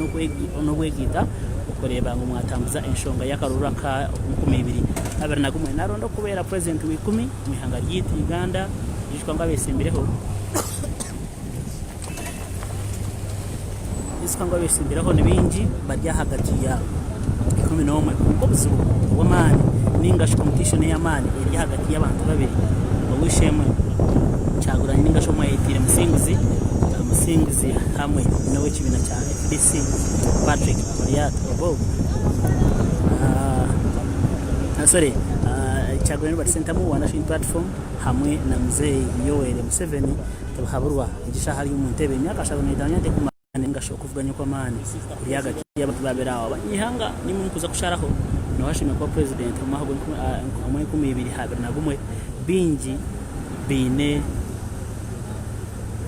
n'obwegiita okureba ngo mwatambuza enshonga y'akarura ka 2021 naronda okubeera president w'10 mu ihanga ry'etu Uganda yishukanga besimbireho ni bingi bari hagati ya 11 obuzibu bw'amaani ninga competition y'amaani eri hagati y'abantu babiri owishemwe Kyagulanyi ninga shomwa yitire musingizi hamwe n'ow'ekibiina kya FDC Patrick Oliat Obo Kyagulanyi Robert Sentamu wa National Platform hamwe na mzee Yoweri Museveni tabahaburwa igishaha lyo mu ntebe emyaka 75 ningasho okuvuganya kwa maani kuri hagati y'abantu baberaho abanyihanga nimwe kuza kusharaho no hashimye kwa president mahago amwe 2021 bingi bine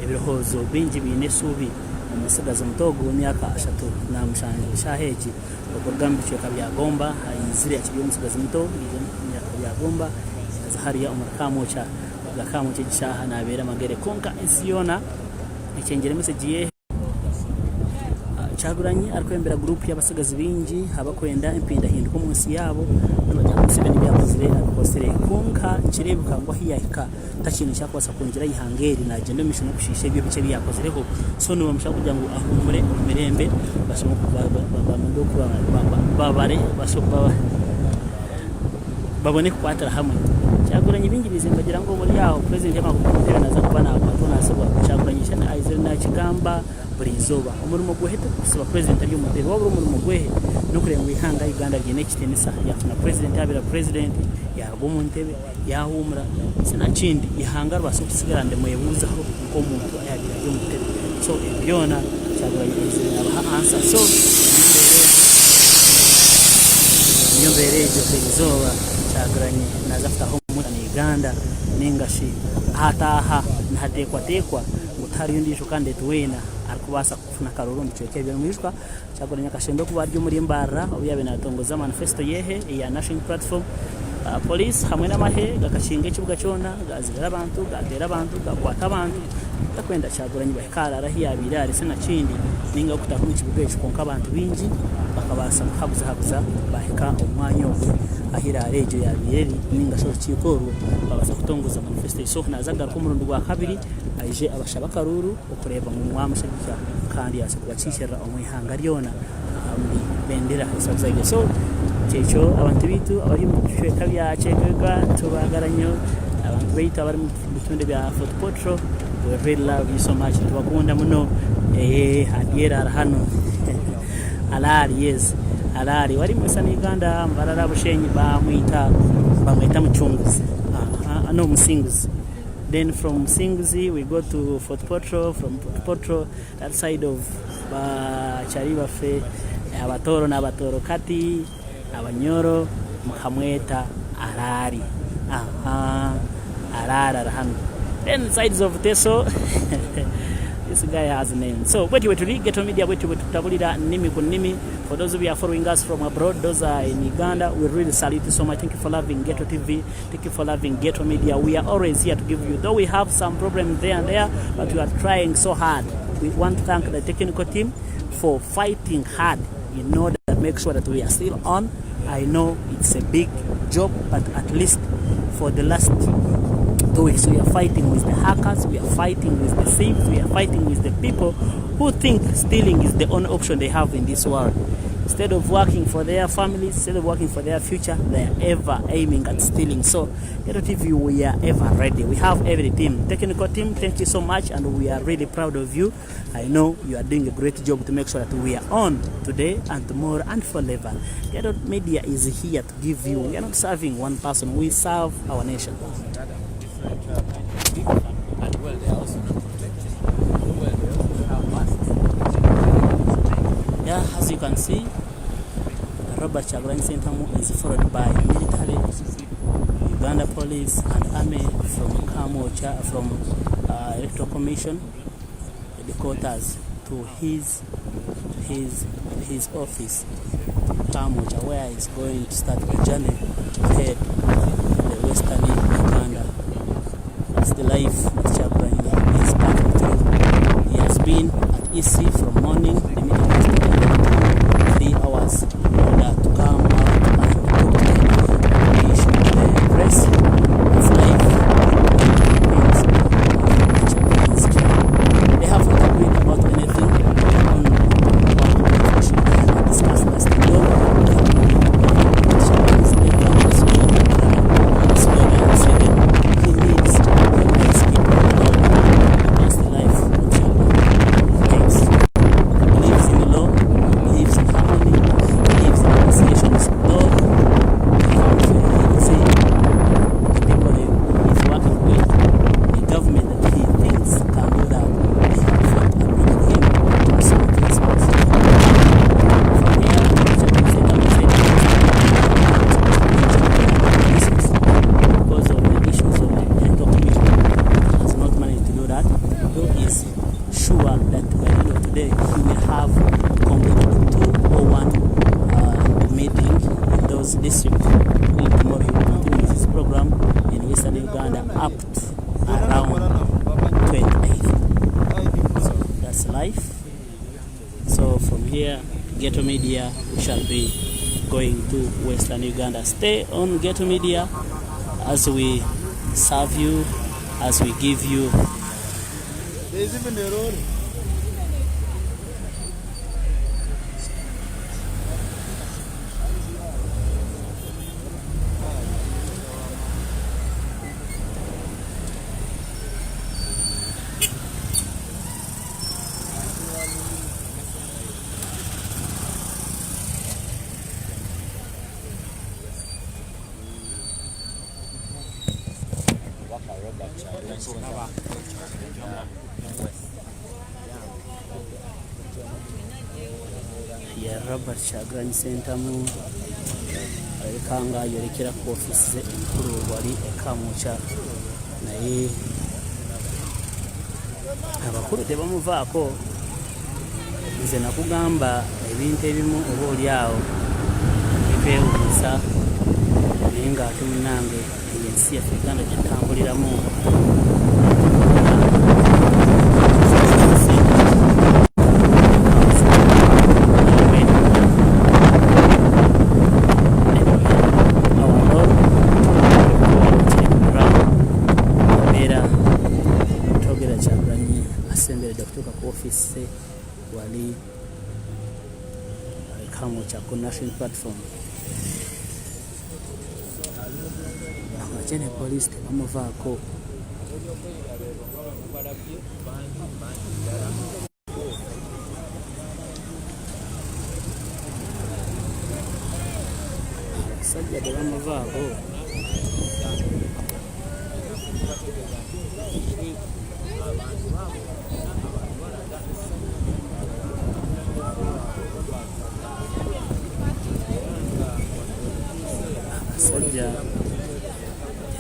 ebirohozo bingi bine subi umusigazi mutogo w'emyaka 37 shaheji okugamba icyeka byagomba ayizire akiri umusigazi muto emyaka byagomba zahariya umurakamocha gakamocha gishaha nabera magere konka isiyona icyengere message ye Kyagulanyi arikwembera group y'abasigazi bingi abakwenda empinda hinduka munsi yabo n'abajya Museveni byakozire abikosire konka kirebuka ngo hiyahika takintu cyakwasa kungira yihangeri na agenda mission kushisha ibyo bice byakozireho so no bamushaka kugira ngo ahumure mirembe bashoboka babare bashoboka babone kwatara hamwe Kyagulanyi bingi bizimbagira ngo muri yaho president y'amakuntera naza kubana abatona asaba Kyagulanyi shana Aizel na Kigamba burizoba umurimo guheta kusaba president ari umutebe wabura umurimo gwehe no kurenga ihanga Uganda gye next tenisa yafuna president abira president yago muntebe yahumura sina kindi ihanga rwase kusigarande muyebuza aho uko umuntu ayabira yo mutebe so byona Kyagulanyi abaha answer so nyombereje burizoba Kyagulanyi nazafta ho mu Uganda ningashi hataha ntatekwa mutari yundisho kandi tuwena arikubasa kufuna karuru mchweke bya mwishwa Kyagulanyi akashendo kuba ryo muri mbara obuyabe natongoza manifesto yehe ya national platform police hamwe n'amahe gakashinga ikibuga cyona gazira abantu gatera abantu gakwata abantu takwenda Kyagulanyi bahikara arahiyabira ari sina kindi ninga kutakumu ikibuga ekikonka abantu bingi bakabasa kuhabuza bahika umwanya wo ahira rejo ya bireri ninga sho cyikoro babasa kutongoza manifesto so nazaga ko murundo gwa kabiri aije abashaba karuru okureba mu mwamushagika kandi yase kubacishira omwihanga ryona muri bendera isazaye so cyecho abantu bitu abari mu cyeka byacekega tubagaranyo abantu bita abari mu bitunde bya foot patrol we really love you so much tubakunda muno hadiera hano alari yes alari wari mu Uganda mbarara bushenyi bamwita muchunguzi no musinguzi. Then from Singuzi we go to Fort Potro. From Fort Potro that side of Chariba fe abatoro na abatoro kati abanyoro mukamweta arari arara hano. Then sides of Teso this guy has a name. So wetu Ghetto Media wetu tabulira nimi kunimi. For those of you are following us from abroad, those are in Uganda, we really salute you so much. Thank you for loving Ghetto TV. Thank you for loving Ghetto Media. We are always here to give you, though we have some problems there and there, but we are trying so hard. We want to thank the technical team for fighting hard in order to make sure that we are still on. I know it's a big job, but at least for the last 2 weeks we are fighting with the hackers, we are fighting with the thieves, we are fighting with the people who think stealing is the only option they have in this world. Instead of working for their families, instead of working for their future, they are ever aiming at stealing. So, Ghetto TV, we are ever ready. We have every team. Technical team, thank you so much, and we are really proud of you. I know you are doing a great job to make sure that we are on today and tomorrow and forever. Ghetto Media is here to give you. We are not serving one person, we serve our nation. And well, they are also not protected. Well, they also have masks. Yeah, as you can see, Robert Kyagulanyi Ssentamu is followed by military, Uganda police and army from Kamocha, from Electoral Commission headquarters to his office, Kamocha, where he's going to start the journey to head to the western Uganda. That's the life that Kyagulanyi is passing through. He has been at EC from morning, the meeting was 3 hours in order to come out and talk to the press. His life is they have not agreed about anything on what we should discuss last time. He needs to district. Tomorrow he will continue his program in Western Uganda up to around 28th. So that's life. So from here, Ghetto Media, we shall be going to Western Uganda. Stay on Ghetto Media as we serve you, as we give you. There's even a road. Ya Robert Chagrani Center mu alekanga yolekera ku office enkulu wali ekamucha naye abakulu tebamuvaako. Nze nakugamba ebintu ebimu oba oli awo ebyewuunyisa naye ng'ate munnange ensi yaffe Uganda gyetutambuliramu wali kamucha ku national platform. Amachene police tebamuvaako. Abasajja tebamuvaako. Abasajja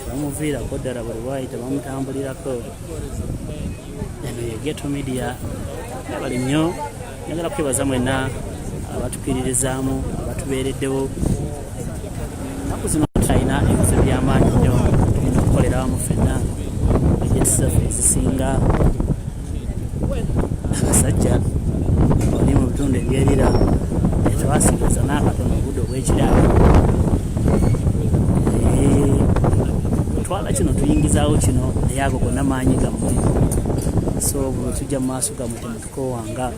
tebamuviirako ddala buli bwayi tebamutambulirako. Eno ye Ghetto Media bali nnyo. Njagala kwebaza mwenna abatukiririzaamu abatubeereddewo. Ennaku zino tulina ebizibu by'amaanyi nnyo tulina okukolera wamu ffenna ejenti zaffe ezisinga. Abasajja oli mu bitundu ebyerira tetwasigaza n'akatono obudde obw'ekiraalo. Twala kino tuyingizaawo kino naye ago gonna maanyi gammwe. So bwe tujja mu maaso gammwe temutukoowanga.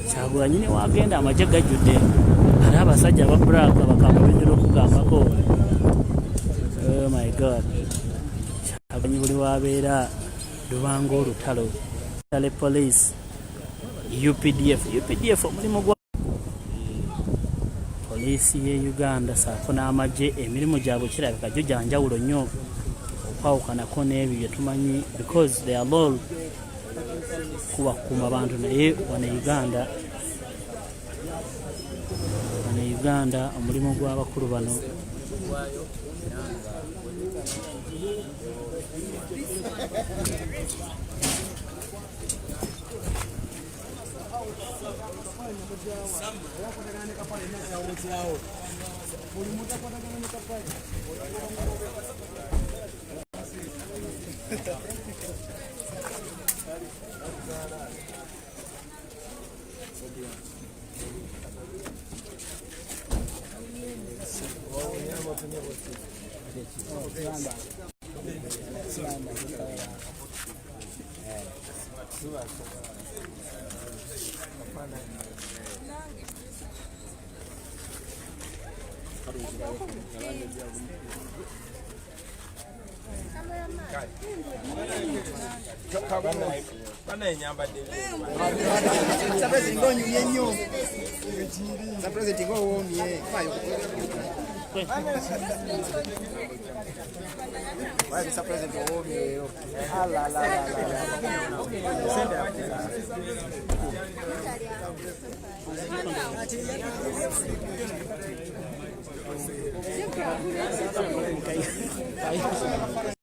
Kyagulanyi ne wagenda amagye gajjudde ate abasajja aba black abakamba bendera okugambako. Oh my God. Kyagulanyi buli wabeera lubanga olutalo. Tale police, UPDF omulimu gwa poliisi ye Uganda saako n'amagye emirimu gyabwe kirabika gyo gya njawulo nnyo okwawukanako n'ebyo bye tumanyi because they are all kubakuuma bantu naye wano Uganda omulimu gw'abakulu bano